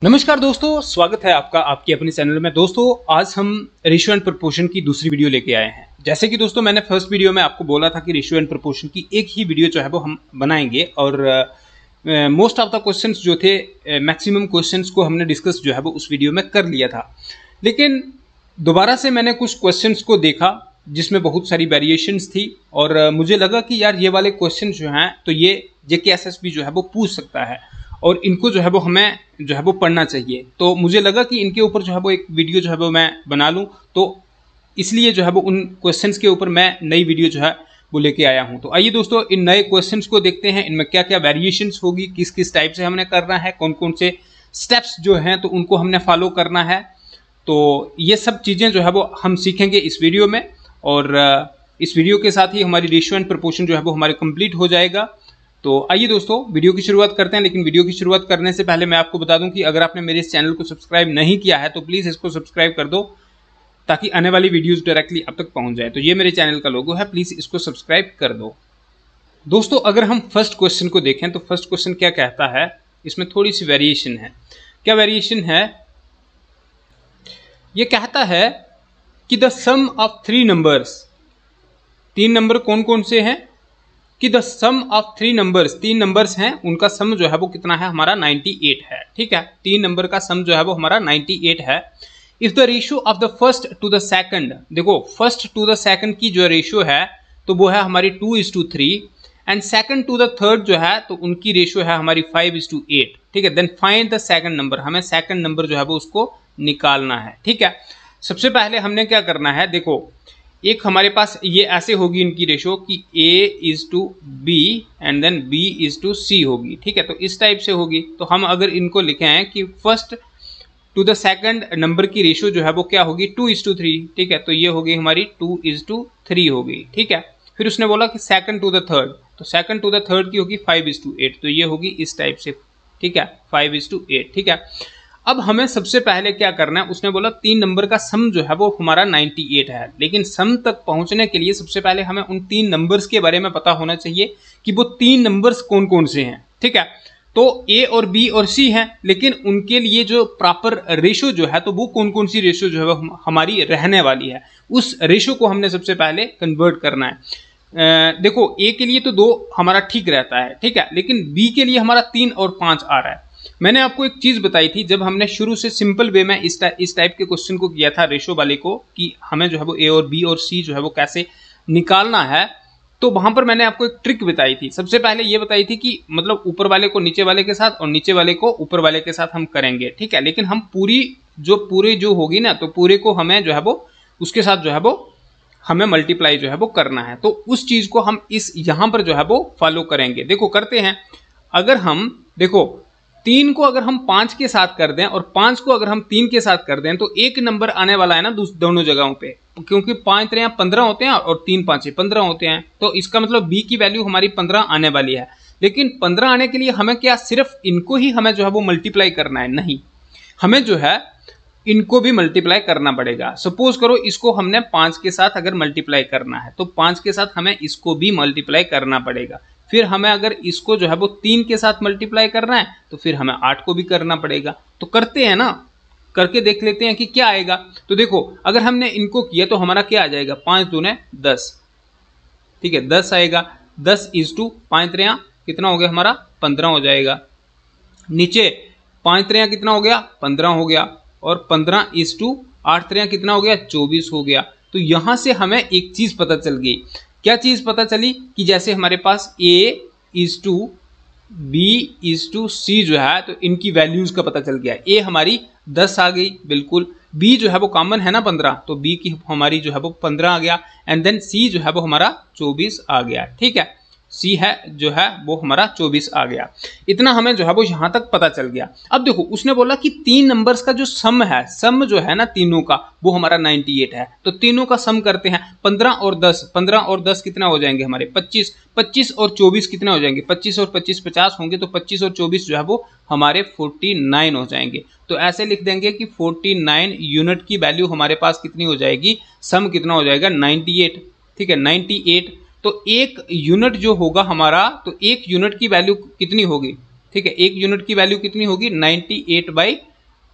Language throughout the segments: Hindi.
नमस्कार दोस्तों, स्वागत है आपका आपके अपने चैनल में। दोस्तों आज हम रेशियो एंड प्रोपोर्शन की दूसरी वीडियो लेके आए हैं। जैसे कि दोस्तों मैंने फर्स्ट वीडियो में आपको बोला था कि रेशियो एंड प्रोपोर्शन की एक ही वीडियो जो है वो हम बनाएंगे और मोस्ट ऑफ द क्वेश्चंस जो थे, मैक्सिमम क्वेश्चंस को हमने डिस्कस जो है वो उस वीडियो में कर लिया था। लेकिन दोबारा से मैंने कुछ क्वेश्चंस को देखा जिसमें बहुत सारी वेरिएशंस थी और मुझे लगा कि यार ये वाले क्वेश्चन जो हैं तो ये JKSSB जो है वो पूछ सकता है और इनको जो है वो हमें जो है वो पढ़ना चाहिए। तो मुझे लगा कि इनके ऊपर जो है वो एक वीडियो जो है वो मैं बना लूँ, तो इसलिए जो है वो उन क्वेश्चंस के ऊपर मैं नई वीडियो जो है वो लेके आया हूँ। तो आइए दोस्तों इन नए क्वेश्चंस को देखते हैं, इनमें क्या क्या वेरिएशंस होगी, किस किस टाइप से हमने करना है, कौन कौन से स्टेप्स जो हैं तो उनको हमने फॉलो करना है। तो ये सब चीज़ें जो है वो हम सीखेंगे इस वीडियो में और इस वीडियो के साथ ही हमारी रेशियो एंड प्रोपोर्शन जो है वो हमारे कंप्लीट हो जाएगा। तो आइए दोस्तों वीडियो की शुरुआत करते हैं। लेकिन वीडियो की शुरुआत करने से पहले मैं आपको बता दूं कि अगर आपने मेरे इस चैनल को सब्सक्राइब नहीं किया है तो प्लीज़ इसको सब्सक्राइब कर दो ताकि आने वाली वीडियोस डायरेक्टली आप तक पहुंच जाए। तो ये मेरे चैनल का लोगो है, प्लीज़ इसको सब्सक्राइब कर दो। दोस्तों अगर हम फर्स्ट क्वेश्चन को देखें तो फर्स्ट क्वेश्चन क्या कहता है, इसमें थोड़ी सी वेरिएशन है। क्या वेरिएशन है? ये कहता है कि the sum of three numbers, तीन नंबर कौन कौन से हैं, कि the sum of three numbers, तीन नंबर्स हैं उनका सम जो है वो कितना है, हमारा 98 है। ठीक है, तीन नंबर का सम जो है वो हमारा 98 है। If the ratio of the first to the second, देखो फर्स्ट टू द सेकंड की जो रेशियो है तो वो है हमारी 2:3 and second to the third जो है तो उनकी रेशियो है हमारी 5:8। ठीक है, then find the second number, हमें सेकंड नंबर जो है वो उसको निकालना है। ठीक है, सबसे पहले हमने क्या करना है, देखो एक हमारे पास ये ऐसे होगी इनकी रेशो कि A:B एंड देन B:C होगी। ठीक है, तो इस टाइप से होगी। तो हम अगर इनको लिखे हैं कि first to the second number की रेशो जो है वो क्या होगी, 2:3। ठीक है, तो ये होगी हमारी 2:3 होगी। ठीक है, फिर उसने बोला कि सेकंड टू द थर्ड, तो सेकंड टू द थर्ड की होगी 5:8, तो ये होगी इस टाइप से। ठीक है, 5:8। ठीक है, अब हमें सबसे पहले क्या करना है, उसने बोला तीन नंबर का सम जो है वो हमारा 98 है। लेकिन सम तक पहुंचने के लिए सबसे पहले हमें उन तीन नंबर्स के बारे में पता होना चाहिए कि वो तीन नंबर्स कौन कौन से हैं। ठीक है, तो A और B और C हैं, लेकिन उनके लिए जो प्रॉपर रेशो जो है तो वो कौन कौन सी रेशो जो है वो हमारी रहने वाली है, उस रेशो को हमने सबसे पहले कन्वर्ट करना है। देखो A के लिए तो 2 हमारा ठीक रहता है, ठीक है, लेकिन B के लिए हमारा 3 और 5 आ रहा है। मैंने आपको एक चीज बताई थी जब हमने शुरू से सिंपल वे में इस टाइप के क्वेश्चन को किया था रेशो वाले को, कि हमें जो है वो A और B और C जो है वो कैसे निकालना है, तो वहां पर मैंने आपको एक ट्रिक बताई थी। सबसे पहले ये बताई थी कि मतलब ऊपर वाले को नीचे वाले के साथ और नीचे वाले को ऊपर वाले के साथ हम करेंगे। ठीक है, लेकिन हम पूरे जो होगी ना तो पूरे को हमें जो है वो उसके साथ जो है वो हमें मल्टीप्लाई जो है वो करना है। तो उस चीज को हम इस यहां पर जो है वो फॉलो करेंगे। देखो करते हैं, अगर हम देखो 3 को अगर हम 5 के साथ कर दें और 5 को अगर हम 3 के साथ कर दें तो एक नंबर आने वाला है ना दोनों जगहों पे, क्योंकि 5 3 15 होते हैं और 3 5 15 होते हैं। तो इसका मतलब B की वैल्यू हमारी 15 आने वाली है। लेकिन 15 आने के लिए हमें क्या सिर्फ इनको ही हमें जो है वो मल्टीप्लाई करना है? नहीं, हमें जो है इनको भी मल्टीप्लाई करना पड़ेगा। सपोज करो इसको हमने 5 के साथ अगर मल्टीप्लाई करना है तो 5 के साथ हमें इसको भी मल्टीप्लाई करना पड़ेगा। फिर हमें अगर इसको जो है वो 3 के साथ मल्टीप्लाई करना है तो फिर हमें 8 को भी करना पड़ेगा। तो करते हैं ना, करके देख लेते हैं कि क्या आएगा। तो देखो अगर हमने इनको किया तो हमारा क्या आ जाएगा, 5 दूने 10। ठीक है, 10 आएगा। 10:5 3 कितना हो गया हमारा, 15 हो जाएगा। नीचे 5 3 कितना हो गया, 15 हो गया। और 15:8 3 कितना हो गया, 24 हो गया। तो यहां से हमें एक चीज पता चल गई। क्या चीज पता चली कि जैसे हमारे पास A:B:C जो है तो इनकी वैल्यूज का पता चल गया। A हमारी 10 आ गई बिल्कुल, B जो है वो कॉमन है ना 15, तो B की हमारी जो है वो 15 आ गया एंड देन C जो है वो हमारा 24 आ गया। ठीक है, C है जो है वो हमारा 24 आ गया। इतना हमें जो है वो यहां तक पता चल गया। अब देखो उसने बोला कि तीन नंबर्स का जो सम है, सम जो है ना तीनों का वो हमारा 98 है। तो तीनों का सम करते हैं, 15 और 10, 15 और 10 कितना हो जाएंगे हमारे 25, 25 और 24 कितना हो जाएंगे, 25 और 25 50 होंगे, तो 25 और 24 जो है वो हमारे 49 हो जाएंगे। तो ऐसे लिख देंगे कि 49 यूनिट की वैल्यू हमारे पास कितनी हो जाएगी, सम कितना हो जाएगा 98। ठीक है, 98। तो एक यूनिट जो होगा हमारा, तो एक यूनिट की वैल्यू कितनी होगी, ठीक है, एक यूनिट की वैल्यू कितनी होगी 98/100।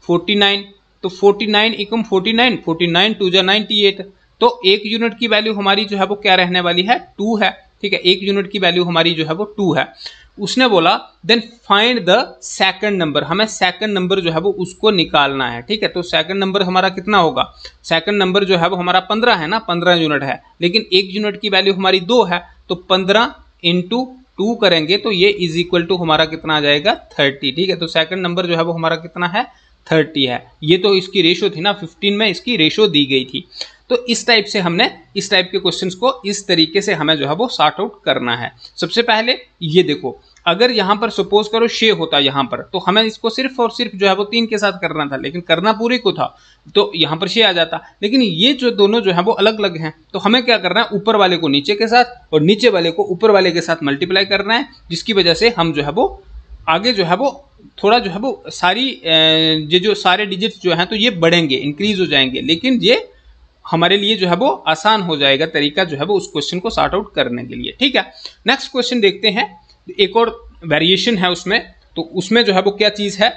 49, तो 49 एकम 49, 49 2 जा 98, तो 1 यूनिट की वैल्यू हमारी जो है वो क्या रहने वाली है, 2 है। ठीक है, 1 यूनिट की वैल्यू हमारी जो है वो 2 है। उसने बोला then find the second number, हमें सेकंड नंबर जो है वो उसको निकालना है। ठीक है, तो सेकंड नंबर हमारा कितना होगा, सेकंड नंबर जो है वो हमारा 15 है ना, 15 यूनिट है, लेकिन 1 यूनिट की वैल्यू हमारी 2 है, तो 15 इंटू 2 करेंगे तो ये इज इक्वल टू हमारा कितना आ जाएगा, 30। ठीक है, तो सेकंड नंबर जो है वो हमारा कितना है, 30 है। ये तो इसकी रेशो थी ना, 15 में इसकी रेशो दी गई थी। तो इस टाइप से हमने इस टाइप के क्वेश्चंस को इस तरीके से हमें जो है वो सॉर्ट आउट करना है। सबसे पहले ये देखो, अगर यहां पर सपोज करो शे होता यहां पर, तो हमें इसको सिर्फ और सिर्फ जो है वो 3 के साथ करना था, लेकिन करना पूरे को था, तो यहां पर शे आ जाता। लेकिन ये जो दोनों जो है वो अलग अलग हैं, तो हमें क्या करना है, ऊपर वाले को नीचे के साथ और नीचे वाले को ऊपर वाले के साथ मल्टीप्लाई करना है, जिसकी वजह से हम जो है वो आगे जो है वो थोड़ा जो है वो सारी ये जो सारे डिजिट्स जो हैं तो ये बढ़ेंगे, इंक्रीज हो जाएंगे, लेकिन ये हमारे लिए जो है वो आसान हो जाएगा तरीका जो है वो उस क्वेश्चन को सॉर्ट आउट करने के लिए। ठीक है, नेक्स्ट क्वेश्चन देखते हैं। एक और वेरिएशन है उसमें, तो उसमें जो है वो क्या चीज है,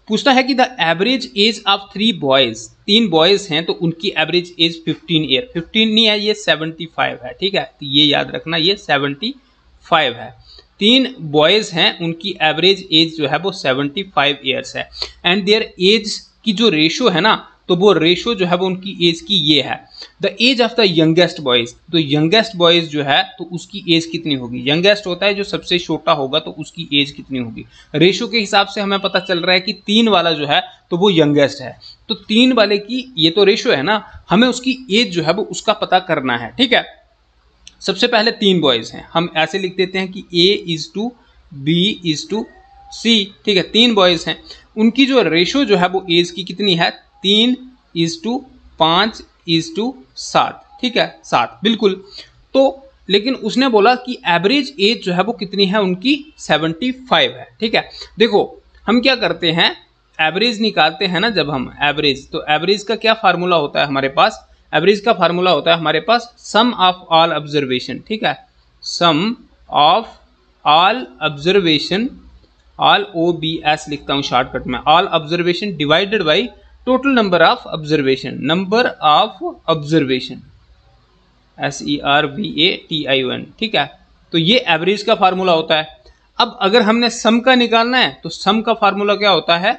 पूछता है कि the average age of 3 boys, 3 boys हैं तो उनकी एवरेज एज 15 ईयर, 15 नहीं है, ये 75 है। ठीक है, तो ये याद रखना, ये 75 है। 3 बॉयज हैं, उनकी एवरेज एज जो है वो 75 ईयर्स है, एंड देयर एज की जो रेशो है ना, तो वो रेशो जो है वो उनकी एज की ये है। The age of the youngest boys, तो यंगेस्ट बॉयज जो है तो उसकी एज कितनी होगी, यंगेस्ट होता है जो सबसे छोटा होगा, तो उसकी एज कितनी होगी। रेशो के हिसाब से हमें पता चल रहा है कि 3 वाला जो है तो वो यंगेस्ट है, तो 3 वाले की ये तो रेशो है ना, हमें उसकी एज जो है वो उसका पता करना है। ठीक है, सबसे पहले 3 बॉयज हैं, हम ऐसे लिख देते हैं कि A is to B is to C. ठीक है, 3 बॉयज हैं, उनकी जो रेशो जो है वो एज की कितनी है, 3:5:7। ठीक है, 7 बिल्कुल। तो लेकिन उसने बोला कि एवरेज एज जो है वो कितनी है उनकी, 75 है। ठीक है, देखो हम क्या करते हैं, एवरेज निकालते हैं ना जब हम एवरेज, तो एवरेज का क्या फार्मूला होता है हमारे पास, एवरेज का फार्मूला होता है हमारे पास सम ऑफ ऑल ऑब्जर्वेशन। ठीक है, sum of all observation, all OBS लिखता हूं शॉर्टकट में, all observation divided by total number of observation, number of observation, SERVATION। ठीक है, तो ये एवरेज का फार्मूला होता है। अब अगर हमने सम का निकालना है तो सम का फार्मूला क्या होता है,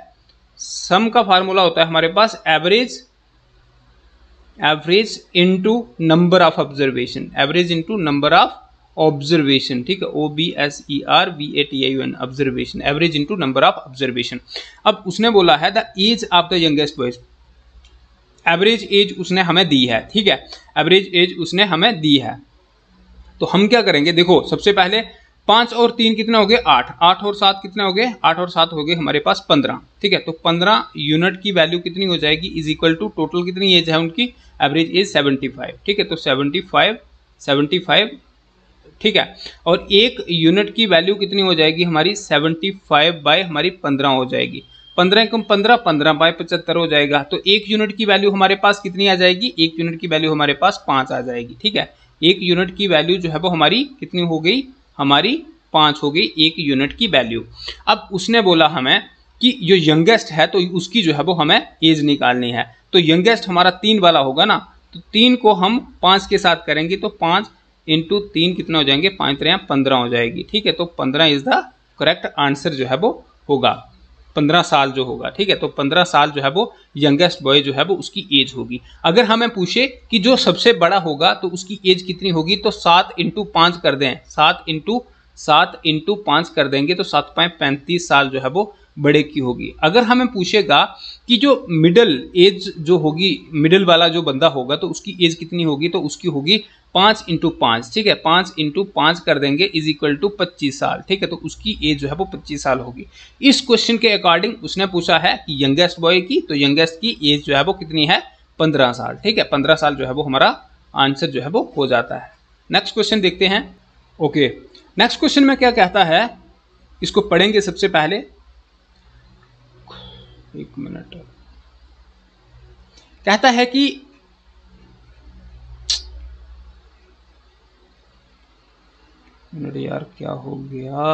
सम का फार्मूला होता है हमारे पास average, average into number of observation, average into number of observation. ठीक है, OBSERVATION, observation, average into number of observation. अब उसने बोला है the age of the youngest boys, average age उसने हमें दी है। ठीक है, एवरेज एज उसने हमें दी है, तो हम क्या करेंगे, देखो सबसे पहले 5 और 3 कितना हो गए, 8, 8 और 7 कितना हो गए, 8 और 7 हो गए हमारे पास 15। ठीक है, तो 15 यूनिट की वैल्यू कितनी हो जाएगी, इज इक्वल टू टोटल कितनी एज है उनकी, एवरेज एज 75। ठीक है, तो 75। ठीक है, और 1 यूनिट की वैल्यू कितनी हो जाएगी हमारी, 75 बाय हमारी 15 हो जाएगी, 15 कम 15, 15 बाय 75 हो जाएगा। तो 1 यूनिट की वैल्यू हमारे पास कितनी आ जाएगी, 1 यूनिट की वैल्यू हमारे पास 5 आ जाएगी। ठीक है, 1 यूनिट की वैल्यू जो है वो हमारी कितनी हो गई, हमारी 5 हो गई 1 यूनिट की वैल्यू। अब उसने बोला हमें कि जो यंगेस्ट है तो उसकी जो है वो हमें एज निकालनी है, तो यंगेस्ट हमारा 3 वाला होगा ना, तो 3 को हम 5 के साथ करेंगे, तो 5 इंटू 3 कितना हो जाएंगे, 5 3 15 हो जाएगी। ठीक है, तो 15 इज द करेक्ट आंसर जो है वो होगा, 15 साल जो होगा। ठीक है, तो 15 साल जो है वो यंगेस्ट बॉय जो है वो उसकी एज होगी। अगर हमें पूछे कि जो सबसे बड़ा होगा तो उसकी एज कितनी होगी, तो 7 इंटू 5 कर दें, 7 इंटू 5 कर देंगे, तो 7 5 35 साल जो है वो बड़े की होगी। अगर हमें पूछेगा कि जो मिडिल एज जो होगी, मिडिल वाला जो बंदा होगा तो उसकी एज कितनी होगी, तो उसकी होगी 5 इंटू 5। ठीक है, 5 इंटू 5 कर देंगे इज इक्वल टू 25 साल। ठीक है, तो उसकी एज जो है वो 25 साल होगी। इस क्वेश्चन के अकॉर्डिंग उसने पूछा है कि यंगेस्ट बॉय की, तो यंगेस्ट की एज जो है वो कितनी है, 15 साल। ठीक है, 15 साल जो है वो हमारा आंसर जो है वो हो जाता है। नेक्स्ट क्वेश्चन देखते हैं। ओके, नेक्स्ट क्वेश्चन में क्या कहता है, इसको पढ़ेंगे सबसे पहले, 1 मिनट। कहता है कि यार क्या हो गया,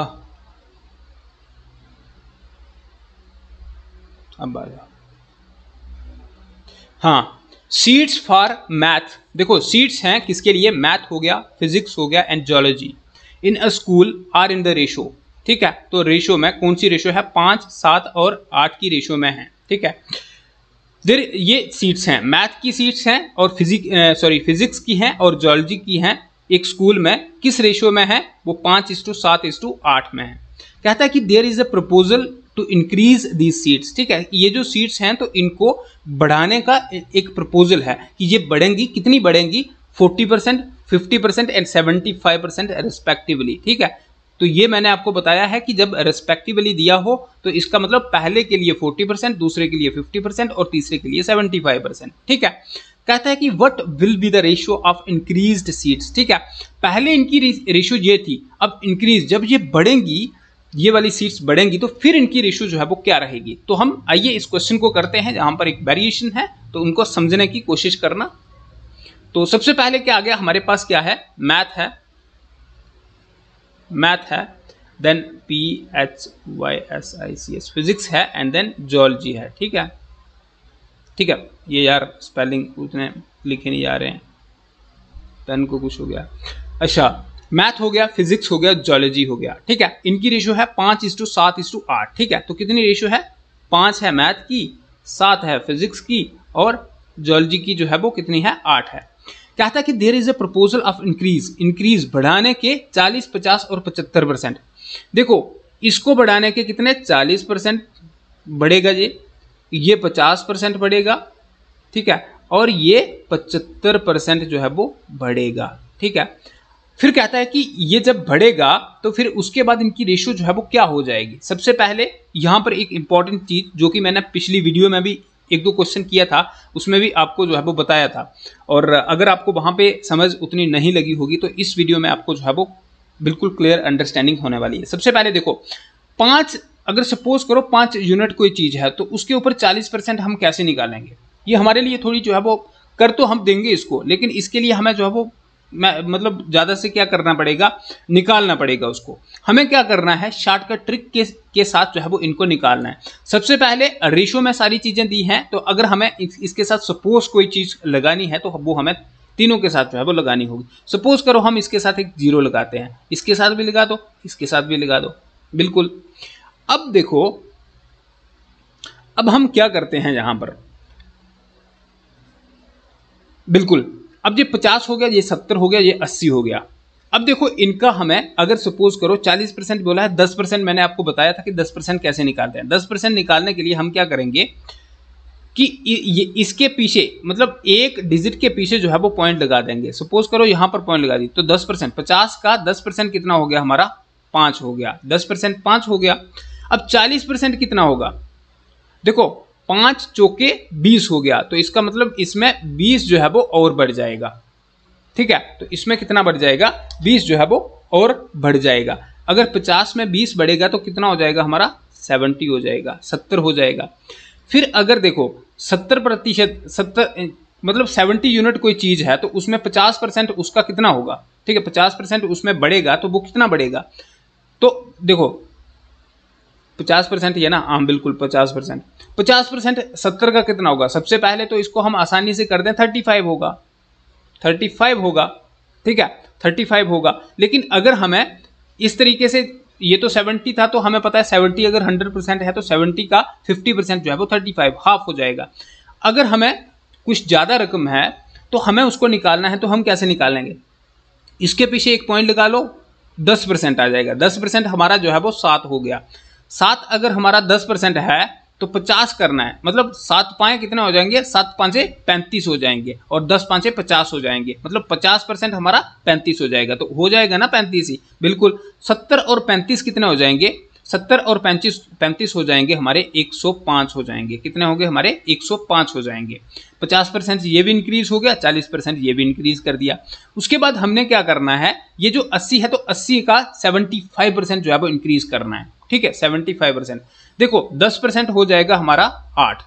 अब आ जाओ। हाँ, सीट्स फॉर मैथ, देखो सीट्स हैं किसके लिए, मैथ हो गया, फिजिक्स हो गया and geology in a school are in the ratio, ठीक है। तो रेशो में कौन सी रेशो है, 5, 7 और 8 की रेशो में है, ठीक है। देर ये सीट्स हैं, मैथ की सीट्स हैं और फिजिक्स की हैं और जियोलॉजी की हैं, एक स्कूल में किस रेशो में है, वो 5:7:8 में है। कहता है कि there is a proposal to increase these seats, ठीक है। ये जो सीट्स हैं तो इनको बढ़ाने का एक प्रपोजल है कि ये बढ़ेंगी, कितनी बढ़ेंगी, 40%, 50% एंड 75% रेस्पेक्टिवली, ठीक है। तो ये मैंने आपको बताया है कि जब रेस्पेक्टिवली दिया हो तो इसका मतलब पहले के लिए 40%, दूसरे के लिए 50% और तीसरे के लिए 75%, ठीक है। कहता है कि what will be the ratio of increased seats, ठीक है। पहले इनकी रेशियो ये थी, अब इंक्रीज, जब ये बढ़ेंगी, ये वाली सीट्स बढ़ेंगी तो फिर इनकी रेशियो जो है वो क्या रहेगी। तो हम आइए इस क्वेश्चन को करते हैं, जहां पर एक वेरिएशन है तो उनको समझने की कोशिश करना। तो सबसे पहले क्या आ गया हमारे पास, क्या है, मैथ है, मैथ है, देन PHYSICS फिजिक्स है एंड देन जियोलॉजी है, ठीक है, ठीक है। ये यार स्पेलिंग उतने लिखे नहीं जा रहे हैं, पेन को कुछ हो गया। अच्छा, मैथ हो गया, फिजिक्स हो गया, जियोलॉजी हो गया, ठीक है। इनकी रेशियो है 5:7:8, ठीक है। तो कितनी रेशियो है, 5 है मैथ की, 7 है फिजिक्स की और जियोलॉजी की जो है वो कितनी है, 8 है। कहता है कि there is a proposal of increase बढ़ाने के 40, 50 और 75%। देखो इसको बढ़ाने के कितने, 40% बढ़ेगा, ये 50% बढ़ेगा, ठीक है, और ये 75% जो है वो बढ़ेगा, ठीक है। फिर कहता है कि ये जब बढ़ेगा तो फिर उसके बाद इनकी रेशियो जो है वो क्या हो जाएगी। सबसे पहले यहां पर एक इंपॉर्टेंट चीज जो कि मैंने पिछली वीडियो में भी 1-2 क्वेश्चन किया था, उसमें भी आपको जो है वो बताया था, और अगर आपको वहां पे समझ उतनी नहीं लगी होगी तो इस वीडियो में आपको जो है वो बिल्कुल क्लियर अंडरस्टैंडिंग होने वाली है। सबसे पहले देखो, 5, अगर सपोज करो 5 यूनिट कोई चीज है तो उसके ऊपर 40% हम कैसे निकालेंगे। ये हमारे लिए थोड़ी जो है वो कर तो हम देंगे इसको, लेकिन इसके लिए हमें जो है वो मतलब ज्यादा से क्या करना पड़ेगा, निकालना पड़ेगा उसको। हमें क्या करना है, शॉर्टकट ट्रिक के साथ जो है वो इनको निकालना है। सबसे पहले रेशियो में सारी चीजें दी हैं, तो अगर हमें इसके साथ सपोज कोई चीज लगानी है तो वो हमें तीनों के साथ जो है वो लगानी होगी। सपोज करो हम इसके साथ एक 0 लगाते हैं, इसके साथ भी लगा दो, इसके साथ भी लगा दो, बिल्कुल। अब देखो, अब हम क्या करते हैं यहां पर, बिल्कुल, अब ये 50 हो गया, ये 70 हो गया, ये 80 हो गया। अब देखो इनका हमें अगर सपोज करो 40% बोला है, 10% मैंने आपको बताया था कि 10% कैसे निकालते हैं। 10% निकालने के लिए हम क्या करेंगे कि ये इसके पीछे, मतलब एक डिजिट के पीछे जो है वो पॉइंट लगा देंगे। सपोज करो यहां पर पॉइंट लगा दी तो 10%, 50 का 10% कितना हो गया हमारा, 5 हो गया, 10% 5 हो गया। अब 40% कितना होगा, देखो 5 चौके 20 हो गया, तो इसका मतलब इसमें 20 जो है वो और बढ़ जाएगा, ठीक है। तो इसमें कितना बढ़ जाएगा, 20 जो है वो और बढ़ जाएगा। अगर 50 में 20 बढ़ेगा तो कितना हो जाएगा हमारा, 70 हो जाएगा, 70 हो जाएगा। फिर अगर देखो 70%, 70 मतलब 70 यूनिट कोई चीज है तो उसमें 50% उसका कितना होगा, ठीक है, 50% उसमें बढ़ेगा तो वो कितना बढ़ेगा, तो देखो 50% ये ना, हाँ बिल्कुल 50%, 50% 70 का कितना होगा। सबसे पहले तो इसको हम आसानी से कर दें, 35 होगा, 35 होगा, ठीक है, 35 होगा। लेकिन अगर हमें इस तरीके से, ये तो 70 था तो हमें पता है 70 अगर 100% है तो 70 का 50% जो है वो 35, हाफ हो जाएगा। अगर हमें कुछ ज़्यादा रकम है तो हमें उसको निकालना है, तो हम कैसे निकालेंगे, इसके पीछे एक पॉइंट लगा लो, 10% आ जाएगा। 10% हमारा जो है वो 7 हो गया। 7 अगर हमारा 10% है तो 50 करना है, मतलब 7 पाए कितने हो जाएंगे, 7 पांचे 35 हो जाएंगे और 10 पांचे 50 हो जाएंगे, मतलब 50% हमारा 35 हो जाएगा, तो हो जाएगा ना 35 ही, बिल्कुल। 70 और 35 कितने हो जाएंगे, 70 और 35 हो जाएंगे हमारे 105 हो जाएंगे। कितने होंगे हमारे, 105 हो जाएंगे। 50% ये भी इंक्रीज हो गया, 40% ये भी इंक्रीज कर दिया। उसके बाद हमने क्या करना है, ये जो 80 है तो 80 का 75% जो है वो इंक्रीज करना है, ठीक है, 75%। देखो 10% हो जाएगा हमारा 8,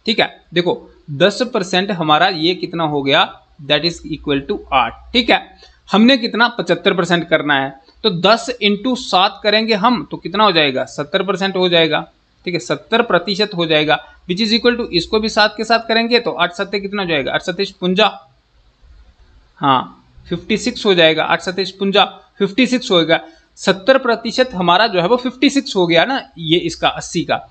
ठीक है। देखो 10% हमारा ये कितना हो गया, दैट इज इक्वल टू 8, ठीक है। हमने कितना 75% करना है, तो 10 × 7 करेंगे हम तो कितना हो जाएगा, 70% हो जाएगा, ठीक है, 70% हो जाएगा, विच इज इक्वल टू, इसको भी 7 के साथ करेंगे तो 8 7 कितना हो जाएगा, 8 7 56, हाँ 56 हो जाएगा, 8 7 56 56 होएगा। 70% हमारा जो है वो 56 हो गया ना, ये इसका 80 का।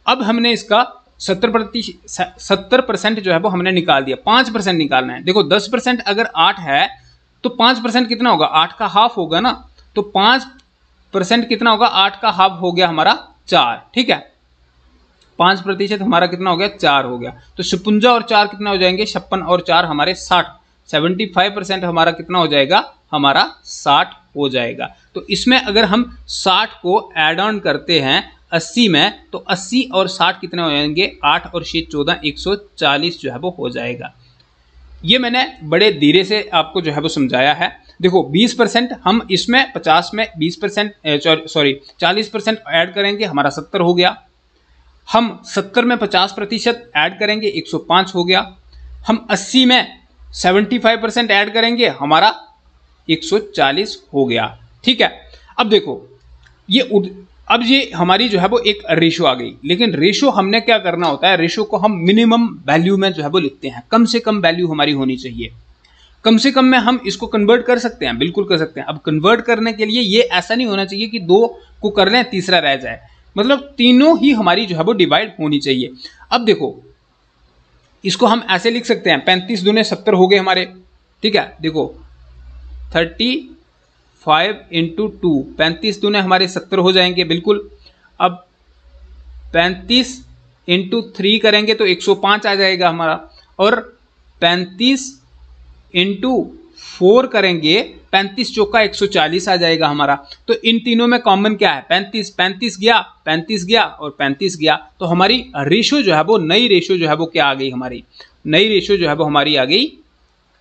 अब हमने इसका 70% जो है वो हमने निकाल दिया, 5% निकालना है। देखो 10% अगर 8 है तो 5% कितना होगा, 8 का हाफ होगा ना, तो 5% कितना होगा, 8 का हाफ हो गया हमारा 4, ठीक है, 5% हमारा कितना हो गया, 4 हो गया। तो 56 और 4 कितना हो जाएंगे, 56 और 4 हमारे 60, 75% हमारा कितना हो जाएगा, हमारा 60 हो जाएगा। तो इसमें अगर हम 60 को एड ऑन करते हैं 80 में, तो 80 और 60 कितने हो जाएंगे, 8 और 6 14, 140 जो है वो हो जाएगा। ये मैंने बड़े धीरे से आपको जो है वो समझाया है। देखो 20% हम इसमें 50 में 20% 40% ऐड करेंगे, हमारा 70 हो गया। हम 70 में 50% ऐड करेंगे, 105 हो गया। हम 80 में 75% ऐड करेंगे, हमारा 140 हो गया, ठीक है। अब देखो अब ये हमारी जो है वो एक रेशो आ गई, लेकिन रेशो हमने क्या करना होता है, रेशो को हम मिनिमम वैल्यू में जो है वो लिखते हैं, कम से कम वैल्यू हमारी होनी चाहिए। कम से कम में हम इसको कन्वर्ट कर सकते हैं, बिल्कुल कर सकते हैं। अब कन्वर्ट करने के लिए ये ऐसा नहीं होना चाहिए कि 2 को कर लें तीसरा रह जाए, मतलब तीनों ही हमारी जो है वो डिवाइड होनी चाहिए। अब देखो इसको हम ऐसे लिख सकते हैं, 35 दूने 70 हो गए हमारे, ठीक है। देखो 35 इंटू 2, 35 दूने हमारे 70 हो जाएंगे, बिल्कुल। अब 35 इंटू 3 करेंगे तो 105 आ जाएगा हमारा, और 35 इंटू 4 करेंगे, 35 चौका 140 आ जाएगा हमारा। तो इन तीनों में कॉमन क्या है, 35 गया, 35 गया और 35 गया। तो हमारी रेशो जो है वो, नई रेशो जो है वो क्या आ गई, हमारी नई रेशो जो है वो हमारी आ गई,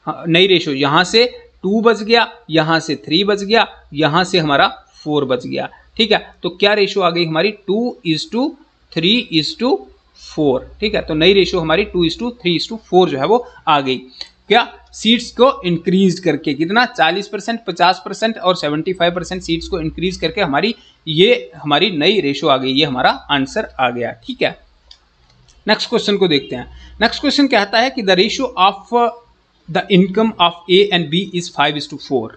नई रेशो, यहां से 2 बच गया, यहां से 3 बच गया, यहां से हमारा 4 बच गया, ठीक है। तो क्या रेशो आ गई हमारी, 2:3:4, ठीक है। तो नई रेशो हमारी 2:3:4 जो है वो आ गई। क्या, सीट्स को इंक्रीज करके, कितना, 40%, 50% और 75% सीट्स को इंक्रीज करके हमारी नई रेशो आ गई, ये हमारा आंसर आ गया, ठीक है। नेक्स्ट क्वेश्चन को देखते हैं। नेक्स्ट क्वेश्चन कहता है कि the ratio of the income of A and B is 5:4।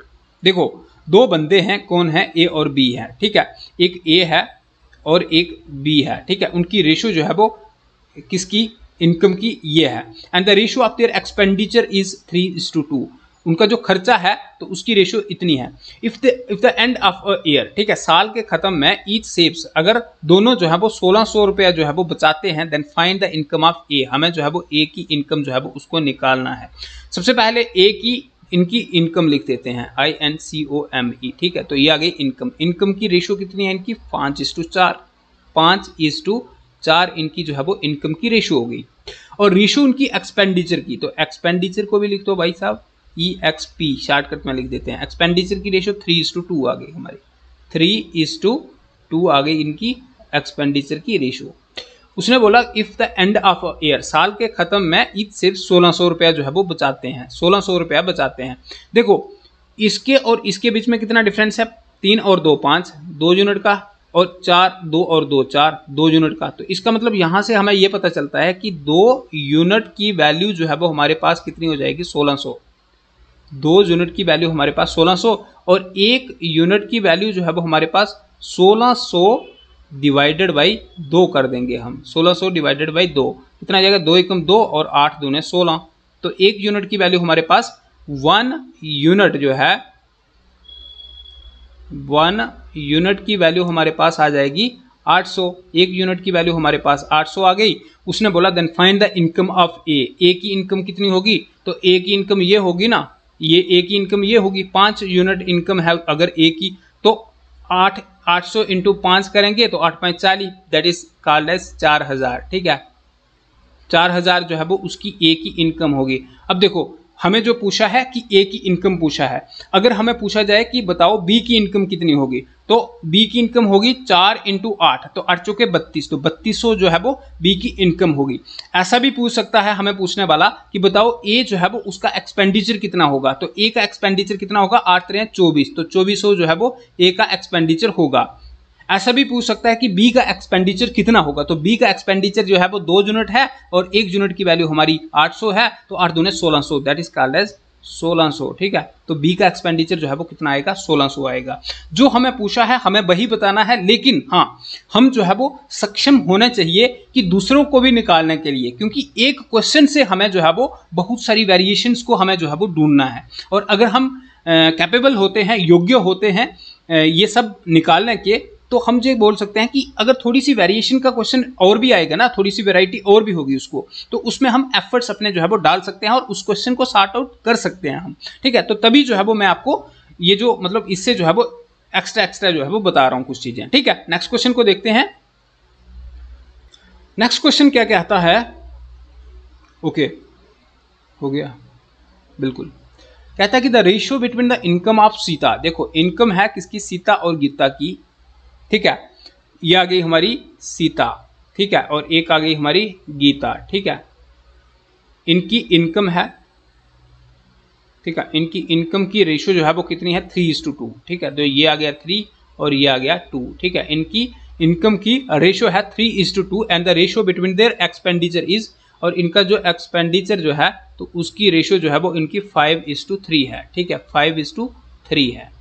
देखो 2 बंदे हैं, कौन है, ए और बी है, ठीक है। एक ए है और एक बी है, ठीक है। उनकी रेशियो जो है वो किसकी, इनकम की, ये है। And the ratio of their expenditure is 3:2। उनका जो खर्चा है तो उसकी रेशियो इतनी है। If the end of a year, ठीक है, साल के खत्म में ईच सेव्स, अगर दोनों जो है वो 1600 रुपया जो है वो बचाते हैं, then find the income of A. हमें जो है वो ए की इनकम जो है वो उसको निकालना है। सबसे पहले ए की इनकी इनकम लिख देते हैं, INCOME, ठीक है। तो ये आ गई इनकम। इनकम की रेशियो कितनी है इनकी, 5:4, 5:4 इनकी जो है वो इनकम की रेशियो हो गई। और रेशियो उनकी एक्सपेंडिचर की, तो एक्सपेंडिचर को भी लिख दो भाई साहब, EXP शॉर्टकट में लिख देते हैं। एक्सपेंडिचर की रेशियो 3:2 आ गई हमारी, 3:2 आ गई इनकी एक्सपेंडिचर की रेशियो। उसने बोला if the end of a year, साल के खत्म में ईच सिर्फ 1600 रुपया जो है वो बचाते हैं, 1600 रुपया बचाते हैं। देखो इसके और इसके बीच में कितना डिफरेंस है, 3 और 2 5, 2 यूनिट का, और 4, 2 और 2 4, 2 यूनिट का। तो इसका मतलब यहां से हमें यह पता चलता है कि 2 यूनिट की वैल्यू जो है वो हमारे पास कितनी हो जाएगी, 1600। 2 यूनिट की वैल्यू हमारे पास 1600, और 1 यूनिट की वैल्यू जो है वो हमारे पास 1600 डिवाइडेड बाई 2 कर देंगे हम। 1600 डिवाइडेड बाई 2 कितना आ जाएगा, 2 एकम 2 और 8 दूने 16। तो 1 यूनिट की वैल्यू हमारे पास 1 यूनिट जो है, 1 यूनिट की वैल्यू हमारे पास आ जाएगी 800। 1 यूनिट की वैल्यू हमारे पास 800 आ गई। उसने बोला then find the income of A. A की इनकम कितनी होगी, तो ए की इनकम ये होगी ना, ये ए की इनकम ये होगी, 5 यूनिट इनकम है अगर ए की, तो 800 इंटू 5 करेंगे तो 8 5 40, दैट इज कॉल्ड एज 4000, ठीक है। 4000 जो है वो उसकी ए की इनकम होगी। अब देखो हमें जो पूछा है कि ए की इनकम पूछा है, अगर हमें पूछा जाए कि बताओ बी की इनकम कितनी होगी, तो बी की इनकम होगी 4 इंटू 8, तो 8 चौके 32, तो 3200 जो है वो बी की इनकम होगी। ऐसा भी पूछ सकता है हमें पूछने वाला कि बताओ ए जो है वो उसका एक्सपेंडिचर कितना होगा, तो ए का एक्सपेंडिचर कितना होगा, 8 3 24, तो 2400 जो है वो ए का एक्सपेंडिचर होगा। ऐसा भी पूछ सकता है कि बी का एक्सपेंडिचर कितना होगा, तो बी का एक्सपेंडिचर जो है वो 2 यूनिट है और 1 यूनिट की वैल्यू हमारी 800 है, तो 8 दूने 1600, दैट इज कॉल्ड एज 1600। ठीक है, तो बी का एक्सपेंडिचर जो है वो कितना आएगा, 1600 आएगा। जो हमें पूछा है हमें वही बताना है, लेकिन हाँ हम जो है वो सक्षम होना चाहिए कि दूसरों को भी निकालने के लिए, क्योंकि एक क्वेश्चन से हमें जो है वो बहुत सारी वेरिएशंस को हमें जो है वो ढूंढना है। और अगर हम कैपेबल होते हैं, योग्य होते हैं ये सब निकालने के, तो हम ये बोल सकते हैं कि अगर थोड़ी सी वेरिएशन का क्वेश्चन और भी आएगा ना, थोड़ी सी वैरायटी और भी होगी उसको, तो उसमें हम एफर्ट्स अपने जो है वो डाल सकते हैं और उस क्वेश्चन को सॉर्ट आउट कर सकते हैं हम। ठीक है, तो तभी जो है वो मैं आपको ये जो मतलब इससे जो है वो एक्स्ट्रा जो है वो बता रहा हूं कुछ चीजें। ठीक है, नेक्स्ट क्वेश्चन को देखते हैं। नेक्स्ट क्वेश्चन क्या कहता है, ओके हो गया, बिल्कुल। कहता है कि the ratio between the income of Sita, देखो इनकम है किसकी, सीता और गीता की। ठीक है, ये आ गई हमारी सीता, ठीक है, और एक आ गई हमारी गीता। ठीक है, इनकी इनकम है, ठीक है, इनकी इनकम की रेशियो जो है वो कितनी है, 3:2। ठीक है, तो ये आ गया 3 और ये आ गया 2। ठीक है, इनकी इनकम की रेशियो है 3:2 and the ratio between their expenditure is, और इनका जो एक्सपेंडिचर जो है तो उसकी रेशियो जो है वो इनकी 5:3 है। ठीक है, 5:3 है।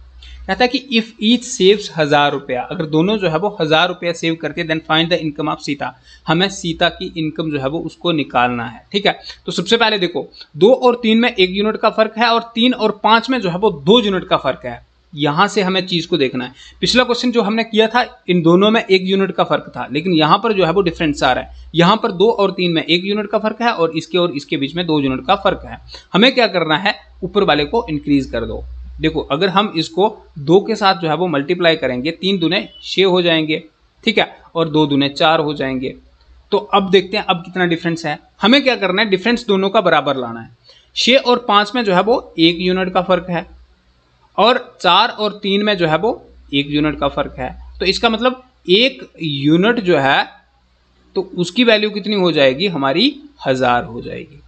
कहता है कि इफ ईच सेव्स 1000 रुपया, अगर दोनों जो है वो 1000 रुपया सेव करके, then find the income of Sita, हमें सीता की इनकम जो है वो उसको निकालना है। ठीक है, तो सबसे पहले देखो 2 और 3 में 1 यूनिट का फर्क है और 3 और 5 में जो है वो 2 यूनिट का फर्क है। यहां से हमें चीज को देखना है। पिछला क्वेश्चन जो हमने किया था इन दोनों में 1 यूनिट का फर्क था, लेकिन यहां पर जो है वो डिफरेंस आ रहा है। यहां पर 2 और 3 में 1 यूनिट का फर्क है और इसके बीच में 2 यूनिट का फर्क है। हमें क्या करना है, ऊपर वाले को इंक्रीज कर दो। देखो अगर हम इसको 2 के साथ जो है वो मल्टीप्लाई करेंगे, 3 दूने 6 हो जाएंगे। ठीक है, और 2 दूने 4 हो जाएंगे। तो अब देखते हैं अब कितना डिफरेंस है। हमें क्या करना है, डिफरेंस दोनों का बराबर लाना है। 6 और 5 में जो है वो 1 यूनिट का फर्क है और 4 और 3 में जो है वो 1 यूनिट का फर्क है। तो इसका मतलब 1 यूनिट जो है तो उसकी वैल्यू कितनी हो जाएगी, हमारी 1000 हो जाएगी।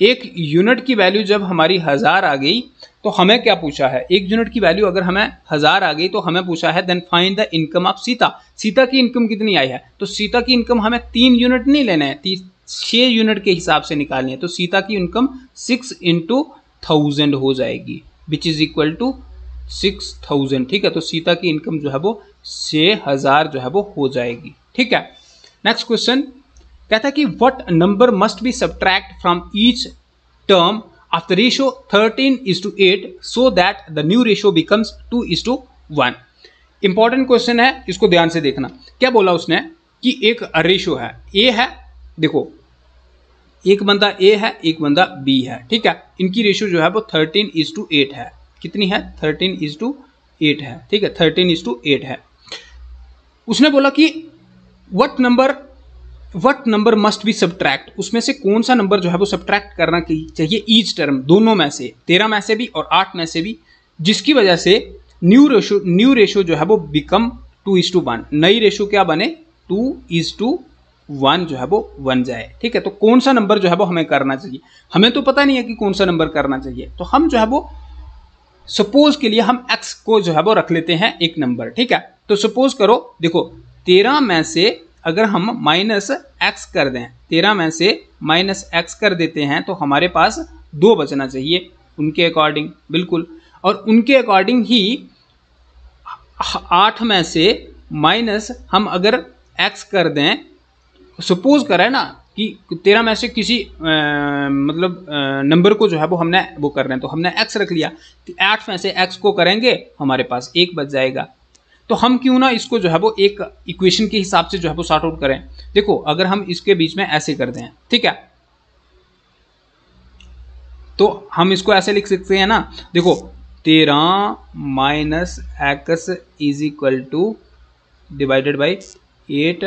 1 यूनिट की वैल्यू जब हमारी 1000 आ गई तो हमें क्या पूछा है, 1 यूनिट की वैल्यू अगर हमें 1000 आ गई तो हमें पूछा है then find the income of Sita. Sita की इनकम कितनी आई है, तो सीता की इनकम हमें 3 यूनिट नहीं लेना है, 6 यूनिट के हिसाब से निकालनी है। तो सीता की इनकम 6 × 1000 हो जाएगी, विच इज इक्वल टू 6000। ठीक है, तो सीता की इनकम जो है वो 6000 जो है वो हो जाएगी। ठीक है, नेक्स्ट क्वेश्चन कहता है कि what number must be subtract from each term of the ratio 13:8 so that the new ratio becomes 2:1। Important question है, इसको ध्यान से देखना। क्या बोला उसने कि एक रेशियो है, ए है, देखो एक बंदा ए है, एक बंदा बी है। ठीक है, इनकी रेशियो जो है वो 13:8 है। कितनी है, 13:8 है। ठीक है, 13:8 है। उसने बोला कि what number must be subtract, उसमें से कौन सा नंबर जो है वो सब्ट्रैक्ट करना चाहिए ईच टर्म, दोनों में से, 13 में से भी और 8 में से भी, जिसकी वजह से न्यू रेशियो जो है वो बिकम 2:1। नई रेशियो क्या बने, 2:1 जो है वो बन जाए। ठीक है, तो कौन सा नंबर जो है वो हमें करना चाहिए, हमें तो पता नहीं है कि कौन सा नंबर करना चाहिए। तो हम जो है वो सपोज के लिए हम x को जो है वो रख लेते हैं एक नंबर। ठीक है, तो सपोज करो, देखो 13 में से अगर हम -x कर दें, 13 में से -x कर देते हैं तो हमारे पास 2 बचना चाहिए उनके अकॉर्डिंग, बिल्कुल। और उनके अकॉर्डिंग ही 8 में से माइनस हम अगर x कर दें, सपोज करें ना कि 13 में से किसी नंबर को जो है वो हमने वो कर रहे हैं, तो हमने x रख लिया, 8 में से x को करेंगे हमारे पास 1 बच जाएगा। तो हम क्यों ना इसको जो है वो एक इक्वेशन के हिसाब से जो है वो सॉर्ट आउट करें। देखो अगर हम इसके बीच में ऐसे कर दें, ठीक है, तो हम इसको ऐसे लिख सकते हैं ना, देखो 13 - x is equal to divided by 8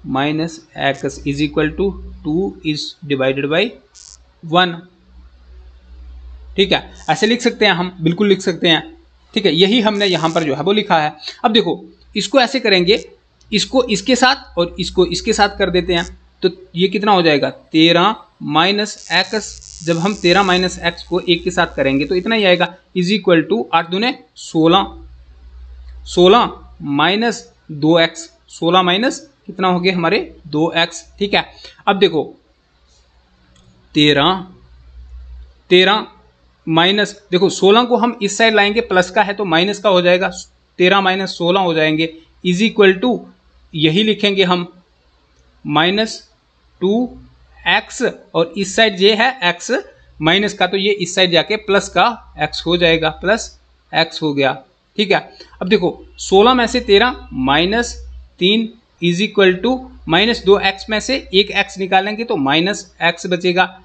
minus x is equal to 2 is divided by 1। ठीक है, ऐसे लिख सकते हैं हम, बिल्कुल लिख सकते हैं। ठीक है, यही हमने यहां पर जो है वो लिखा है। अब देखो इसको ऐसे करेंगे, इसको इसके साथ और इसको इसके साथ कर देते हैं, तो ये कितना हो जाएगा, 13 - x। जब हम 13 - x को 1 के साथ करेंगे तो इतना ही आएगा, इज इक्वल टू 8 दूने 16। 16 माइनस 2x, 16 माइनस कितना हो गया हमारे 2x। ठीक है, अब देखो 13 माइनस, देखो 16 को हम इस साइड लाएंगे, प्लस का है तो माइनस का हो जाएगा, 13 माइनस 16 हो जाएंगे, इज इक्वल टू यही लिखेंगे हम माइनस 2x, और इस साइड ये है x माइनस का, तो ये इस साइड जाके प्लस का x हो जाएगा, प्लस x हो गया। ठीक है, अब देखो 16 में से 13 minus 3 is equal to minus 2x में से एक x निकालेंगे तो माइनस x बचेगा,